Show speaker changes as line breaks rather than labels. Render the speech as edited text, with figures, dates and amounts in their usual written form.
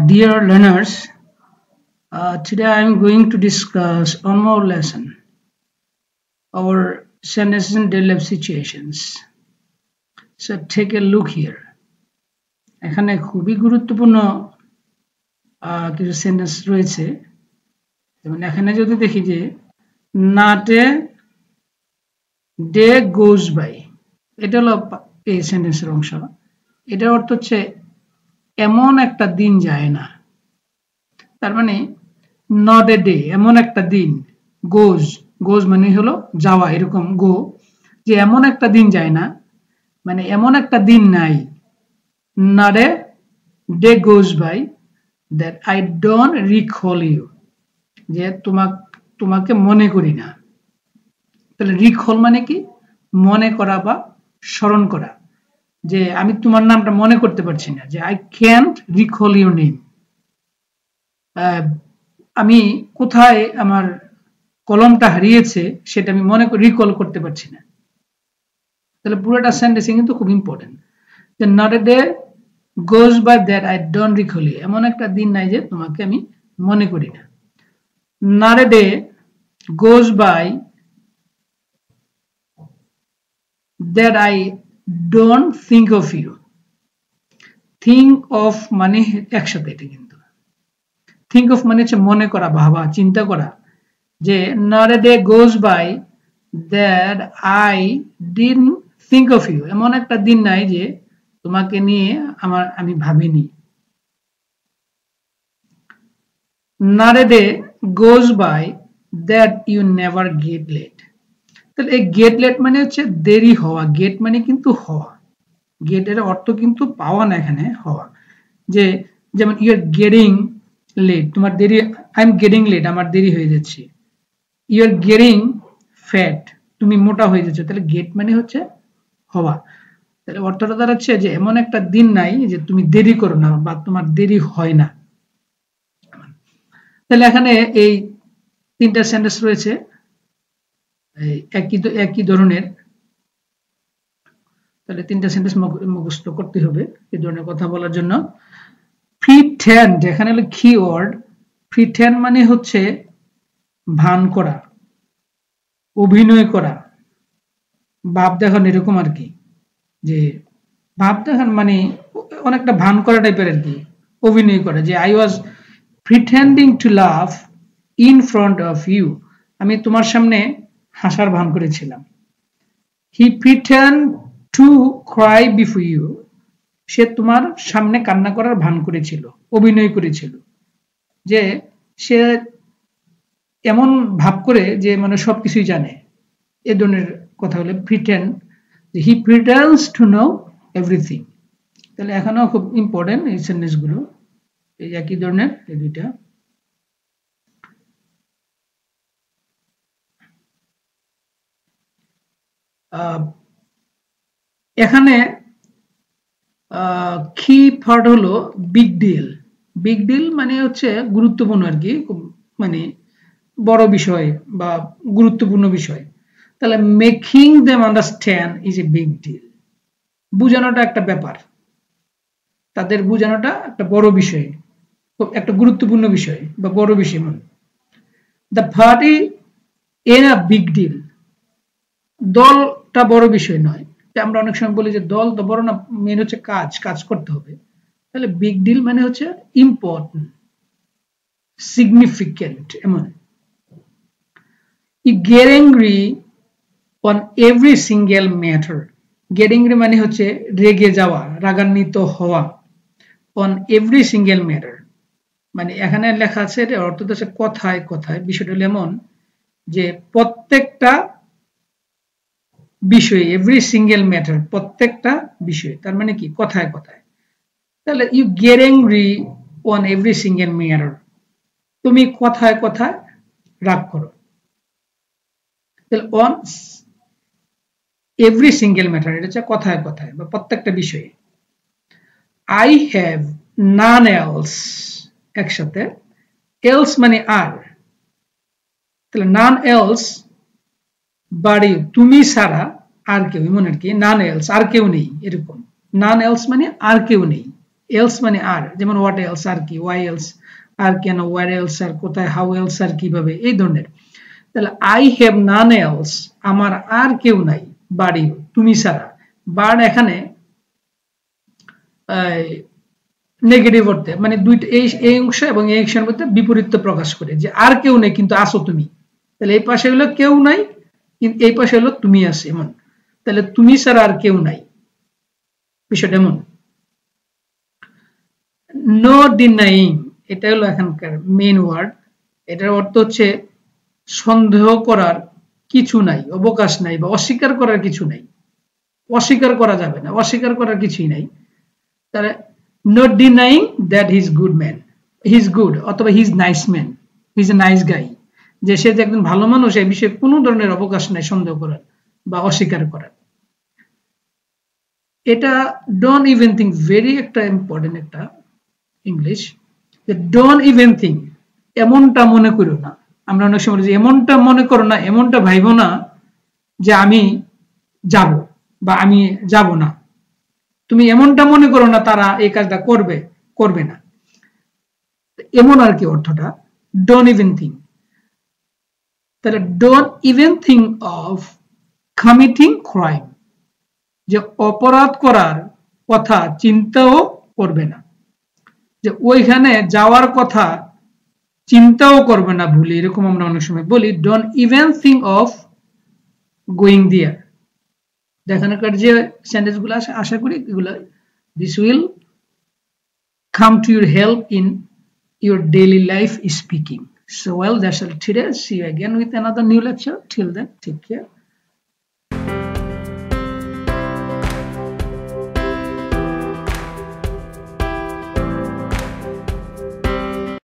Dear learners, today I am going to discuss one more lesson, our sentences in daily life situations. So take a look here. এখানে খুবই গুরুত্বপূর্ণ কিছু sentence রয়েছে। যেমন এখানে যদি দেখি যে not a day goes by, এটা হলো এই সেন্টেন্সের অংশ। এটার অর্থ হচ্ছে এমন একটা দিন যায় না। তার মানে not a day, এমন একটা দিন, goes মানে হলো যাওয়া, এরকম গো, যে এমন একটা দিন যায় না, মানে এমন একটা দিন নাই, not a day goes by that I don't recall you, যে তোমাকে মনে করি না। তাহলে recall মানে কি? মনে করা বা স্মরণ করা, যে আমি তোমার নামটা মনে করতে পারছি না, যে I can't recall your name, আমি কোথায় আমার কলমটা হারিয়েছে সেটা আমি রিকল করতে পারছি না। তাহলে পুরোটা সেন্টেন্স কিন্তু খুব ইম্পর্টেন্ট, যে not a day goes by that I don't recall you, এমন একটা দিন নাই যে তোমাকে আমি মনে করি না। not a day goes by that I don't think of you, think of মানে একসাথে, এটা কিন্তু think of মানে হচ্ছে মনে করা, ভাবা, চিন্তা করা, যে not a day goes by that I didn't think of you, এমন একটা দিন নাই যে তোমাকে নিয়ে আমি ভাবিনি। not a day goes by that you never get late, তাহলে এই get late মানে হচ্ছে দেরি হওয়া, get মানে কিন্তু হওয়া, get এর অর্থ কিন্তু পাওয়া না, এখানে হওয়া, যে যেমন you are getting late, তোমার দেরি, I am getting late, আমার দেরি হয়ে যাচ্ছে। you are getting fat, তুমি মোটা হয়ে যাচ্ছ, তাহলে get মানে হচ্ছে হওয়া। তাহলে অর্থটা দাঁড়াচ্ছে যে এমন একটা দিন নাই যে তুমি দেরি করো না বা তোমার দেরি হয় না। তাহলে এখানে এই তিনটা সেন্টেন্স রয়েছে একই ধরনের, তাহলে তিনটা সেন্টেন্স মুখস্থ করতে হবে এই ধরনের কথা বলার জন্য। প্রিটেন্ড, এখানে হলো কিওয়ার্ড। প্রিটেন্ড মানে হচ্ছে ভান করা, অভিনয় করা, ভাব দেখানো, এরকম আর কি, যে ভাব দেখান মানে অনেকটা ভান করা টাইপের আর কি, অভিনয় করা, যে I was pretending to love in front of you, আমি তোমার সামনে হাসার ভান করেছিলাম। He pretend to cry before you, সে তোমার সামনে কান্না করার ভান করেছিল, অভিনয় করেছিল, যে সে এমন ভাব করে যে মানে সবকিছুই জানে, এ ধরনের কথা হলে pretend, he প্রিটেন্ডস to know everything. তাহলে এখানেও খুব ইম্পর্টেন্ট এই সেন্টেন্স গুলো, এই একই ধরনের এই দুইটা। এখানে কি পার্ট হলো বিগ ডিল। বিগ ডিল মানে হচ্ছে গুরুত্বপূর্ণ আর কি, মানে বড় বিষয় বা গুরুত্বপূর্ণ বিষয়। তাহলে making them understand is a big deal, বোঝানোটা একটা ব্যাপার, তাদের বোঝানোটা একটা বড় বিষয়, একটা গুরুত্বপূর্ণ বিষয় বা বড় বিষয়। The party in a big deal, দলটা বড় বিষয় নয়, আমরা অনেক সময় বলি যে দল তো বড় না, মেন হচ্ছে কাজ করতে হবে। তাহলে বিগ ডিল মানে হচ্ছে ইম্পর্টেন্ট, সিগনিফিকেন্ট, এমন। You get angry on every single matter, get angry মানে হচ্ছে রেগে যাওয়া, রাগান্বিত হওয়া, on every single matter মানে এখানে লেখা আছে এর অর্থ হচ্ছে কথায় কথায়, বিষয়টা হলো এমন যে প্রত্যেকটা বিষয়, এভরি সিঙ্গেল ম্যাটার, প্রত্যেকটা বিষয়, তার মানে কি কথায় কথায়। তাহলে you get angry on every single matter, তুমি কথায় কথায় রাগ করো। তাহলে অন এভরি সিঙ্গেল ম্যাটার, এটা হচ্ছে কথায় কথায় বা প্রত্যেকটা বিষয়ে। আই হ্যাভ নান এলস, একসাথে, এলস মানে আর, তাহলে নান এলস বাড়ি, তুমি ছাড়া আর কেউ, এমন আর কি, নান এলস আর কেউ নেই, এরকম। নান এলস মানে আর কেউ নেই, এলস মানে আর, যেমন হোয়াট এলস আর কি, ওয়াই এলস আর কেন, ওয়ার এলস আর কোথায়, হাউ এলস আর কিভাবে, এই ধরনের। তাহলে আই হ্যাভ নান এলস, আমার আর কেউ নাই বাট ইউ, তুমি ছাড়া। বাট এখানে নেগেটিভ অর্থে, মানে দুইটা এই অংশ এবং এই অংশের মধ্যে বিপরীত প্রকাশ করে, যে আর কেউ নেই কিন্তু আসো তুমি। তাহলে এই পাশে হলো কেউ নাই, কিন্তু এই পাশে হলো তুমি আছে, এমন। তাহলে তুমি ছাড়া আর কেউ নাই, বিষয়টা এমন। নো ডিনাইং, এটা হলো এখানকার মেইন ওয়ার্ড। এটার অর্থ হচ্ছে সন্দেহ করার কিছু নাই, অবকাশ নাই, বা অস্বীকার করার কিছু নাই, অস্বীকার করা যাবে না, অস্বীকার করার কিছুই নাই। তাহলে not denying that he is good man, he is good, অথবা he is nice man, he is a nice guy, যে সে যে একজন ভালো মানুষ এই বিষয়ে কোনো ধরনের অবকাশ নাই সন্দেহ করার বা অস্বীকার করার। এটা ডোন্ট ইভেন থিঙ্ক, ভেরি একটা ইম্পর্টেন্ট একটা ইংলিশ, যে ডোন্ট ইভেন থিঙ্ক, এমনটা মনে করো না। আমরা অনেক সময় যে এমনটা মনে করো না, এমনটা ভাইবো না যে আমি যাব বা আমি যাব না, তুমি এমনটা মনে করো না তারা এই কাজটা করবে, করবে না, এমন আর কি অর্থটা, ডোন্ট ইভেন থিঙ্ক। তাহলে don't even think of committing crime, যে অপরাধ করার কথা চিন্তাও করবে না, যে ওইখানে যাওয়ার কথা চিন্তাও করবে না ভুলে, এরকম আমরা অনেক সময় বলি, don't even think of going there. দেখানোর যে সেন্টেন্স গুলো আশা করি এগুলো, this will come to your help in your daily life speaking. So well, that's all today. See you again with another new lecture. Till then, take care.